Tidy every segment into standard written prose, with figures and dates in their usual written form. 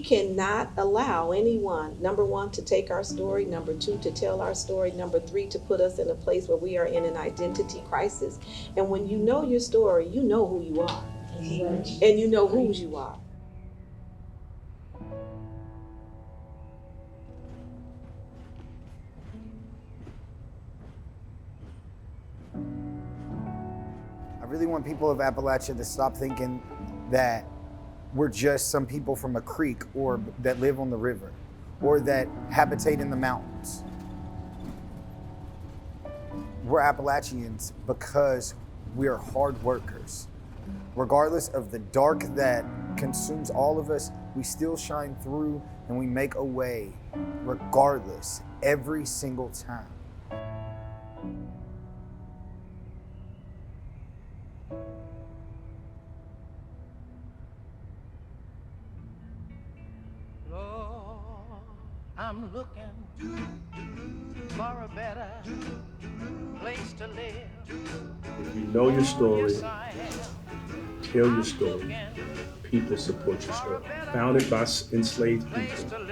cannot allow anyone, number one, to take our story, number two, to tell our story, number three, to put us in a place where we are in an identity crisis. And when you know your story, you know who you are. And you know whose you are. I really want people of Appalachia to stop thinking that we're just some people from a creek or that live on the river or that habitate in the mountains. We're Appalachians because we're hard workers. Regardless of the dark that consumes all of us, we still shine through and we make a way regardless, every single time. I'm looking for a better place to live. If you know your story, tell your story, people support your story. Founded by enslaved people,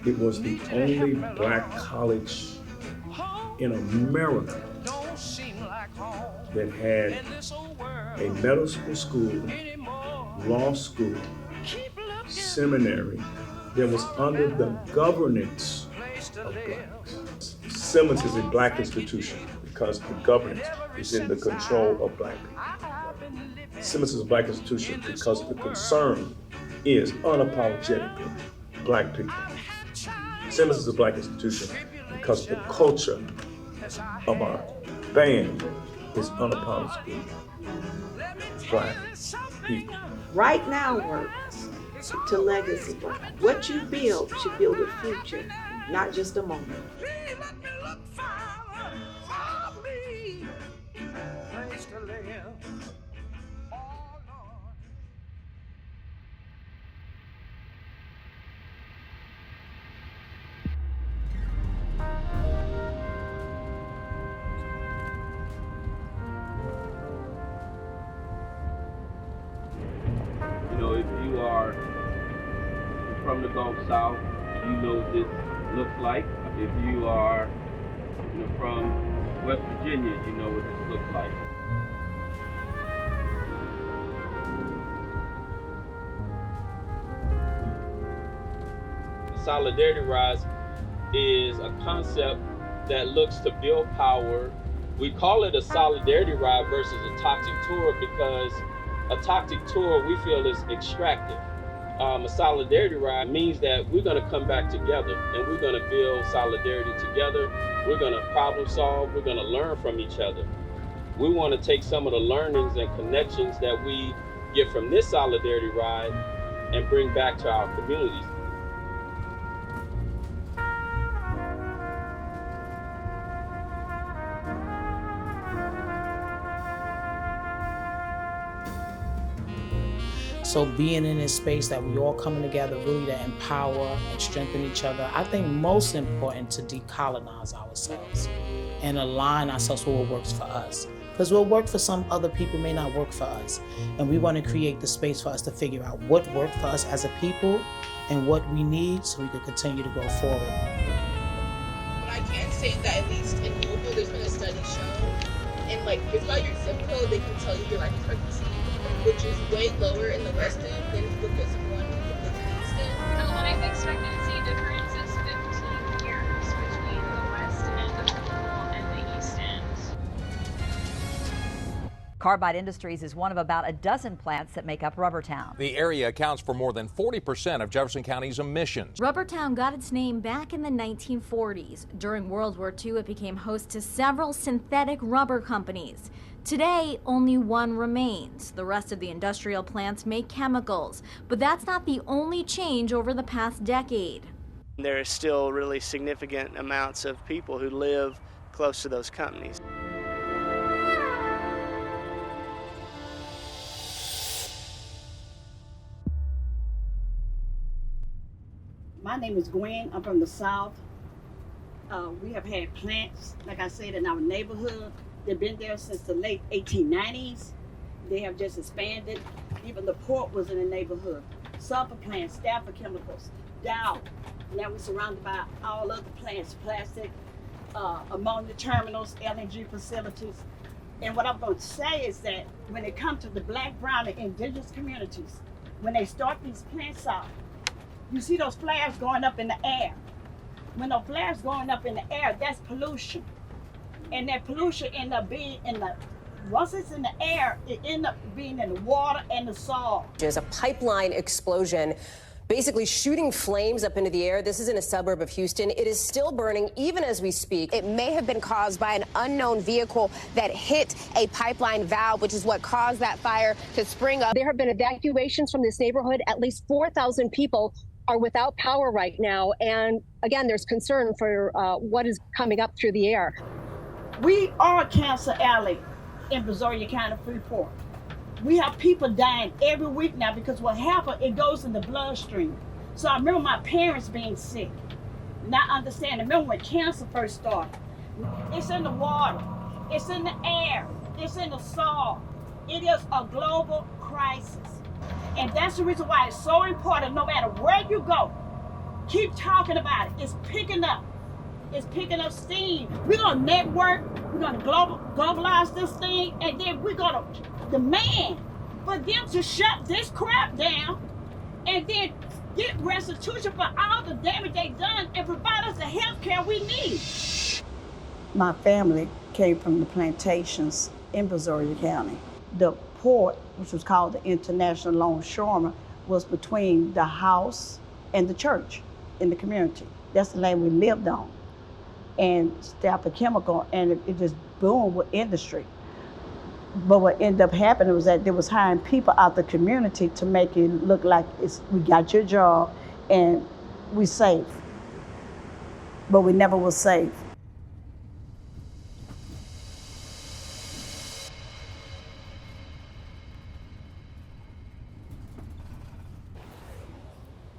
it was the only black college in America that had a medical school, law school, seminary, that was under the governance of blacks. Simmons is a black institution because the governance is in the control of black people. Simmons is a black institution because the concern is unapologetically black people. Simmons is a black institution because the culture of our band is unapologetically black people. Right now works to legacy work. What you build should build a future, not just a moment. You know, if you are from the Gulf South, you know what this looks like. If you are from West Virginia, you know what this looks like. Solidarity Rise is a concept that looks to build power. We call it a solidarity ride versus a toxic tour because a toxic tour we feel is extractive. A solidarity ride means that we're going to come back together and we're going to build solidarity together. We're going to problem solve. We're going to learn from each other. We want to take some of the learnings and connections that we get from this solidarity ride and bring back to our communities. So being in this space that we all coming together really to empower and strengthen each other, I think most important to decolonize ourselves and align ourselves with what works for us. Because what worked for some other people may not work for us. And we want to create the space for us to figure out what worked for us as a people and what we need so we can continue to go forward. What I can say is that at least in Louisville, there's been a study shown, and like if by your zip code, they can tell you your life expectancy, which is way lower in the West End than if you look at someone who lives in the East End. The life expectancy difference is 15 years between the West End of Louisville and the East End. Carbide Industries is one of about a dozen plants that make up Rubbertown. The area accounts for more than 40% of Jefferson County's emissions. Rubbertown got its name back in the 1940s. During World War II, it became host to several synthetic rubber companies. Today, only one remains. The rest of the industrial plants make chemicals, but that's not the only change over the past decade. There are still really significant amounts of people who live close to those companies. My name is Gwen. I'm from the South. We have had plants, like I said, in our neighborhood. They've been there since the late 1890s. They have just expanded. Even the port was in the neighborhood. sulfur plants, stapler chemicals, Dow. Now we're surrounded by all other plants, plastic, ammonia terminals, LNG facilities. And what I'm going to say is that when it comes to the Black, brown, and indigenous communities, when they start these plants out, you see those flares going up in the air. When those flares going up in the air, that's pollution. And that pollution end up being in the, once it's in the air, it end up being in the water and the soil. There's a pipeline explosion, basically shooting flames up into the air. This is in a suburb of Houston. It is still burning even as we speak. It may have been caused by an unknown vehicle that hit a pipeline valve, which is what caused that fire to spring up. There have been evacuations from this neighborhood. At least 4,000 people are without power right now. And again, there's concern for what is coming up through the air. We are Cancer Alley in Brazoria County, Freeport. We have people dying every week now because what happened, it goes in the bloodstream. So I remember my parents being sick, not understanding. Remember when cancer first started? It's in the water, it's in the air, it's in the soil. It is a global crisis. And that's the reason why it's so important, no matter where you go, keep talking about it. It's picking up. It's picking up steam. We're gonna network, we're gonna globalize this thing, and then we're gonna demand for them to shut this crap down and then get restitution for all the damage they've done and provide us the health care we need. My family came from the plantations in Brazoria County. The port, which was called the International Longshoreman, was between the house and the church in the community. That's the land we lived on. And stapler chemical, and it just boomed with industry. But what ended up happening was that they was hiring people out the community to make it look like we got your job and we safe. But we never was safe.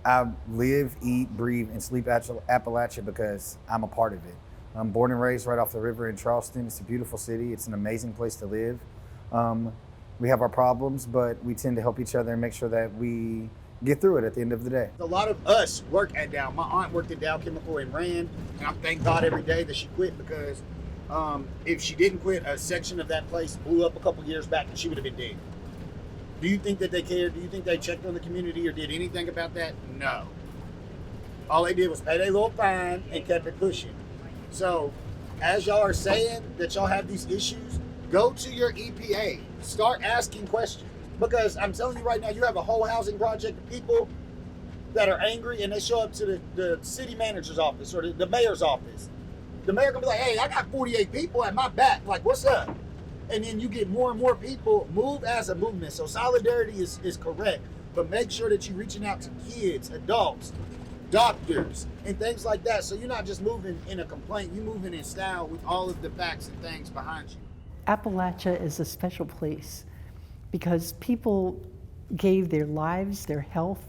I live, eat, breathe, and sleep Appalachia because I'm a part of it. I'm born and raised right off the river in Charleston. It's a beautiful city. It's an amazing place to live. We have our problems, but we tend to help each other and make sure that we get through it at the end of the day. A lot of us work at Dow. My aunt worked at Dow Chemical and ran, and I thank God every day that she quit because if she didn't quit, a section of that place blew up a couple years back and she would have been dead. Do you think that they cared? Do you think they checked on the community or did anything about that? No. All they did was pay their little fine and kept it pushing. So, as y'all are saying that y'all have these issues, go to your EPA. Start asking questions. Because I'm telling you right now, you have a whole housing project of people that are angry and they show up to the city manager's office or the mayor's office. The mayor can be like, hey, I got 48 people at my back. Like, what's up? And then you get more and more people. Move as a movement. So solidarity is correct, but make sure that you're reaching out to kids, adults, doctors, and things like that. So you're not just moving in a complaint, you're moving in style with all of the facts and things behind you. Appalachia is a special place because people gave their lives, their health,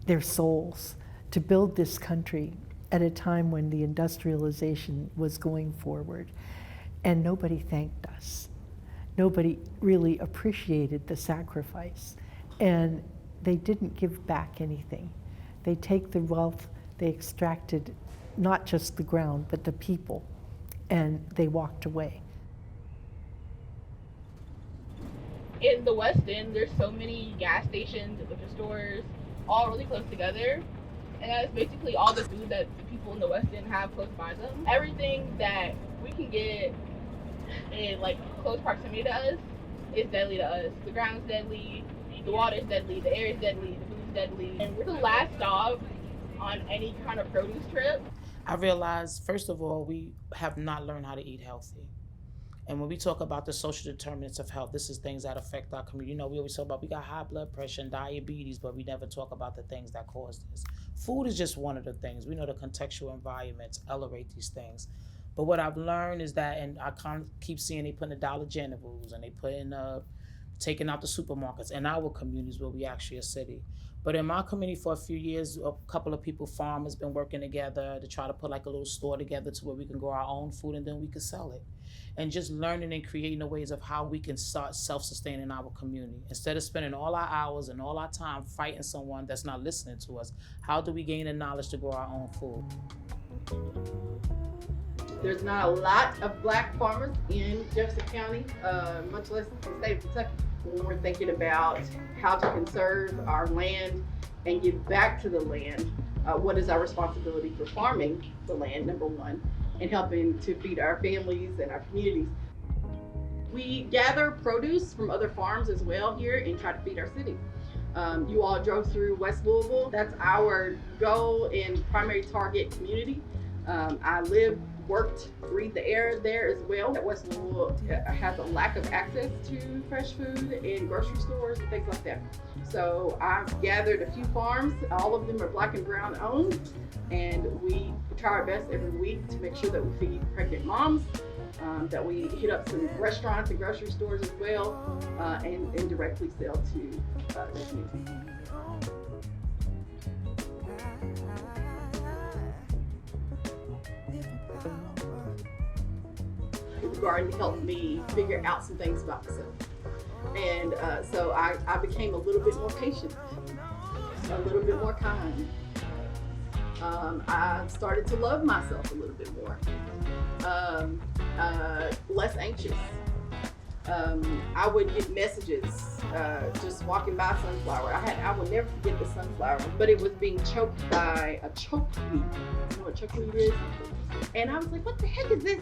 their souls to build this country at a time when the industrialization was going forward. And nobody thanked us. Nobody really appreciated the sacrifice. And they didn't give back anything. They take the wealth, they extracted not just the ground, but the people, and they walked away. In the West End, there's so many gas stations and liquor stores all really close together. And that's basically all the food that the people in the West End have close by them. Everything that we can get in like close proximity to us is deadly to us. The ground's deadly, the water's deadly, the air is deadly, the food's deadly. And we're the last stop on any kind of produce trip. I realized, first of all, we have not learned how to eat healthy. And when we talk about the social determinants of health, this is things that affect our community. You know, we always talk about we got high blood pressure and diabetes, but we never talk about the things that cause this. Food is just one of the things. We know the contextual environments elevate these things. But what I've learned is that, and I keep seeing they put in the Dollar Generals and they put in taking out the supermarkets in our communities where we actually a city. But in my community for a few years, a couple of people, farmers, been working together to try to put like a little store together to where we can grow our own food and then we can sell it. And just learning and creating the ways of how we can start self-sustaining our community. Instead of spending all our hours and all our time fighting someone that's not listening to us, how do we gain the knowledge to grow our own food? There's not a lot of Black farmers in Jefferson County, much less the state of Kentucky. When we're thinking about how to conserve our land and give back to the land, what is our responsibility for farming the land, number one, and helping to feed our families and our communities. We gather produce from other farms as well here and try to feed our city. You all drove through West Louisville. That's our goal and primary target community. I lived, worked, breathed the air there as well. West Louisville has a lack of access to fresh food and grocery stores and things like that. So I've gathered a few farms. All of them are Black and brown owned, and we try our best every week to make sure that we feed pregnant moms, that we hit up some restaurants and grocery stores as well, and directly sell to the community. The garden helped me figure out some things about myself. And so I became a little bit more patient, a little bit more kind. I started to love myself a little bit more, less anxious. I would get messages just walking by sunflower. I will never forget the sunflower, but it was being choked by a chokeweed. You know what chokeweed is? And I was like, what the heck is this?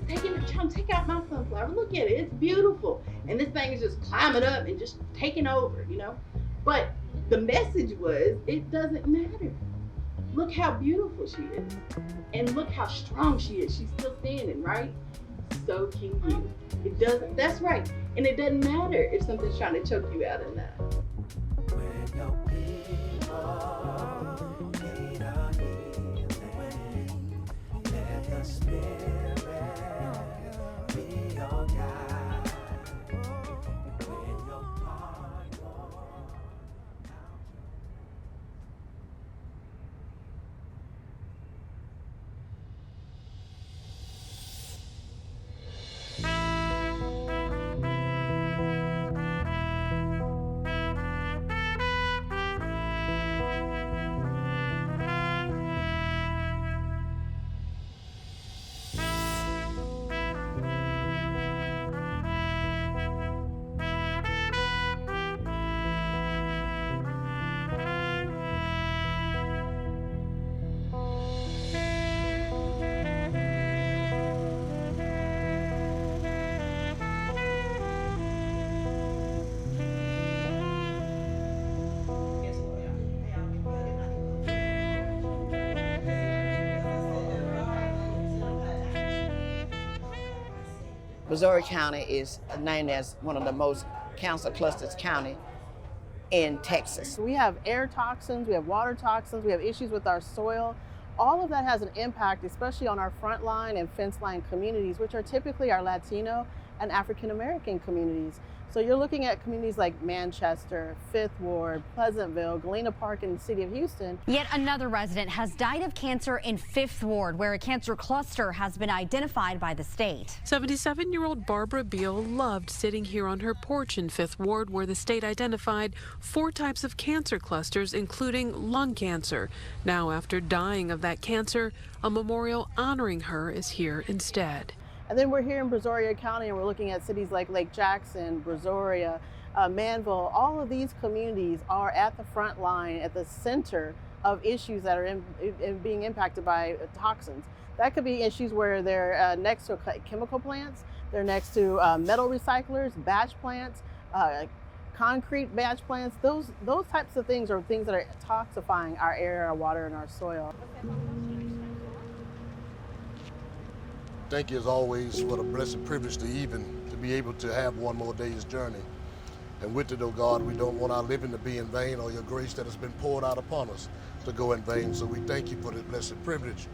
Trying to take out my sunflower. Look at it, it's beautiful. And this thing is just climbing up and just taking over, you know? But the message was, it doesn't matter. Look how beautiful she is. And look how strong she is. She's still standing, right? So can you. It doesn't, that's right. And it doesn't matter if something's trying to choke you out or not. When your people need a healing, let the Spirit be your guide. When your heart goes Brazoria County is named as one of the most cancer clustered county in Texas. We have air toxins, we have water toxins, we have issues with our soil. All of that has an impact, especially on our frontline and fence line communities, which are typically our Latino and African American communities. So you're looking at communities like Manchester, Fifth Ward, Pleasantville, Galena Park, and the city of Houston. Yet another resident has died of cancer in Fifth Ward, where a cancer cluster has been identified by the state. 77-year-old Barbara Beal loved sitting here on her porch in Fifth Ward, where the state identified 4 types of cancer clusters, including lung cancer. Now, after dying of that cancer, a memorial honoring her is here instead. And then we're here in Brazoria County and we're looking at cities like Lake Jackson, Brazoria, Manville. All of these communities are at the front line, at the center of issues that are being impacted by toxins. That could be issues where they're next to chemical plants, they're next to metal recyclers, batch plants, concrete batch plants. Those types of things are things that are toxifying our air, our water, and our soil. Thank you as always for the blessed privilege to be able to have one more day's journey. And with it, oh God, we don't want our living to be in vain or your grace that has been poured out upon us to go in vain. So we thank you for the blessed privilege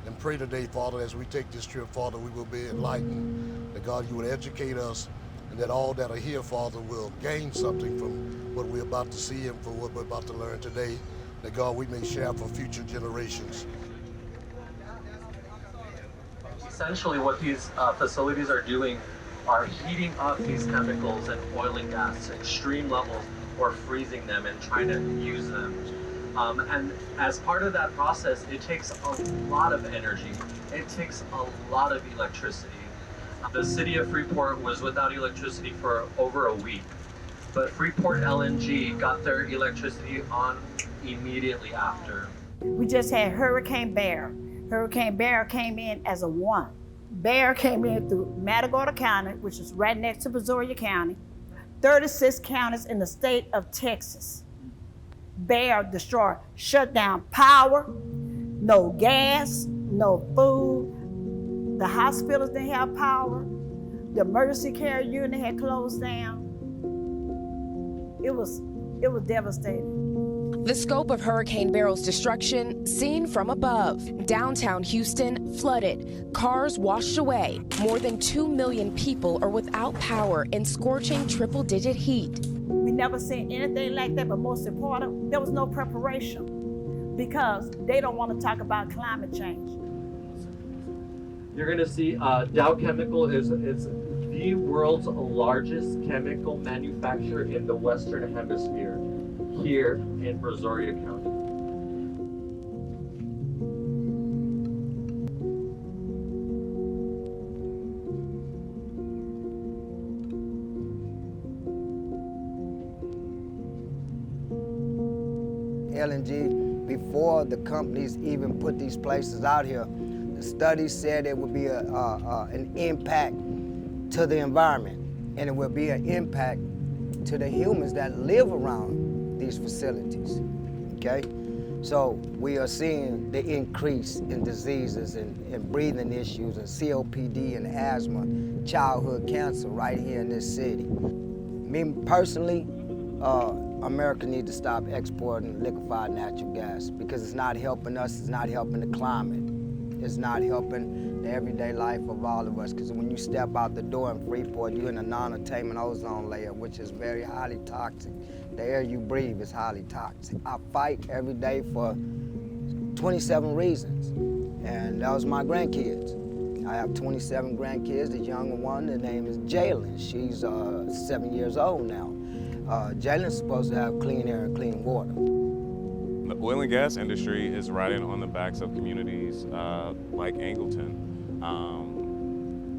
and pray today, Father, as we take this trip, Father, we will be enlightened. That God, you would educate us and that all that are here, Father, will gain something from what we're about to see and from what we're about to learn today, that God, we may share for future generations. Essentially what these facilities are doing are heating up these chemicals and oil and gas to extreme levels or freezing them and trying to use them. And as part of that process, it takes a lot of energy. It takes a lot of electricity. The city of Freeport was without electricity for over a week, but Freeport LNG got their electricity on immediately after. We just had Hurricane Bear. Hurricane Bear came in as a 1. Bear came in through Matagorda County, which is right next to Brazoria County, 36 counties in the state of Texas. Bear destroyed, shut down power, no gas, no food. The hospitals didn't have power. The emergency care unit had closed down. It was devastating. The scope of Hurricane Bear's destruction seen from above. Downtown Houston flooded, cars washed away. More than 2 million people are without power in scorching triple-digit heat. We never seen anything like that, but most important, there was no preparation because they don't want to talk about climate change. You're going to see Dow Chemical is the world's largest chemical manufacturer in the Western Hemisphere, here in Brazoria County. LNG, before the companies even put these places out here, the studies said it would be an impact to the environment, and it will be an impact to the humans that live around these facilities, okay? So we are seeing the increase in diseases and breathing issues and COPD and asthma, childhood cancer right here in this city. Me personally, America needs to stop exporting liquefied natural gas because it's not helping us, it's not helping the climate. It's not helping the everyday life of all of us, because when you step out the door in Freeport, you're in a non-attainment ozone layer, which is very highly toxic. The air you breathe is highly toxic. I fight every day for 27 reasons, and that was my grandkids. I have 27 grandkids. The younger one, her name is Jalen. She's 7 years old now. Jalen's supposed to have clean air and clean water. The oil and gas industry is riding on the backs of communities like Angleton.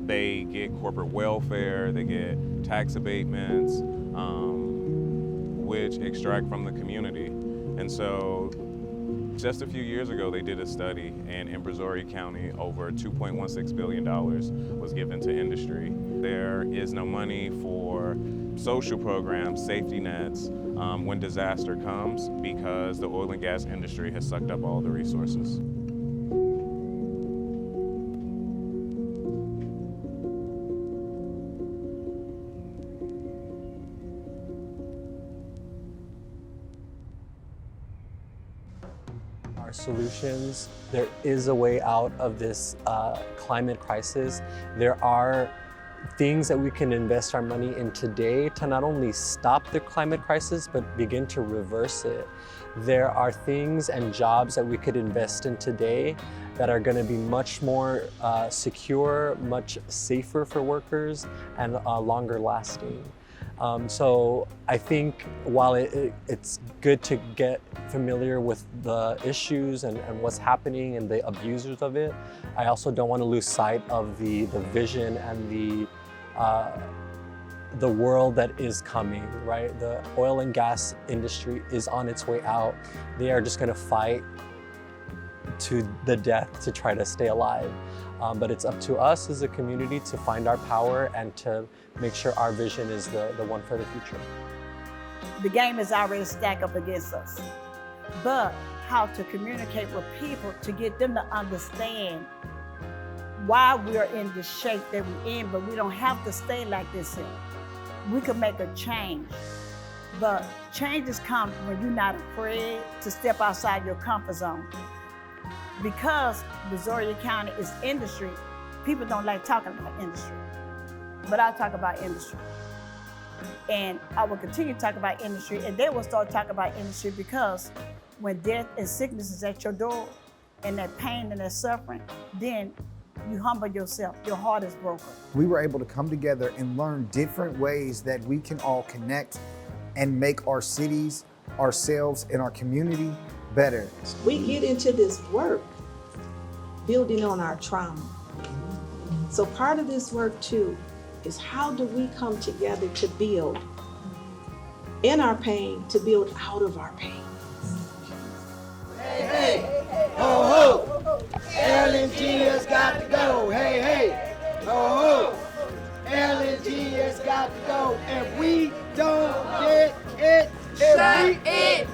They get corporate welfare, they get tax abatements, which extract from the community. And so just a few years ago, they did a study, and in Brazoria County, over $2.16 billion was given to industry. There is no money for social programs, safety nets, when disaster comes, because the oil and gas industry has sucked up all the resources. Our solutions, there is a way out of this climate crisis. There are things that we can invest our money in today to not only stop the climate crisis, but begin to reverse it. There are things and jobs that we could invest in today that are going to be much more secure, much safer for workers, and longer lasting. So I think while it's good to get familiar with the issues and what's happening and the abusers of it, I also don't want to lose sight of the vision and the world that is coming, right? The oil and gas industry is on its way out. They are just going to fight to the death to try to stay alive. But it's up to us as a community to find our power and to make sure our vision is the one for the future. The game is already stacked up against us. But how to communicate with people to get them to understand why we're in the shape that we're in, but we don't have to stay like this here. We can make a change. But changes come when you're not afraid to step outside your comfort zone. Because Brazoria County is industry, people don't like talking about industry. but I talk about industry. And I will continue to talk about industry, and they will start talking about industry because when death and sickness is at your door, and that pain and that suffering, then you humble yourself, your heart is broken. We were able to come together and learn different ways that we can all connect and make our cities, ourselves, and our community better. We get into this work building on our trauma. So part of this work too is how do we come together to build in our pain, to build out of our pain. Hey, hey, ho, ho, LNG has got to go. Hey, hey, ho, ho, LNG has got to go. If we don't get it, Shut it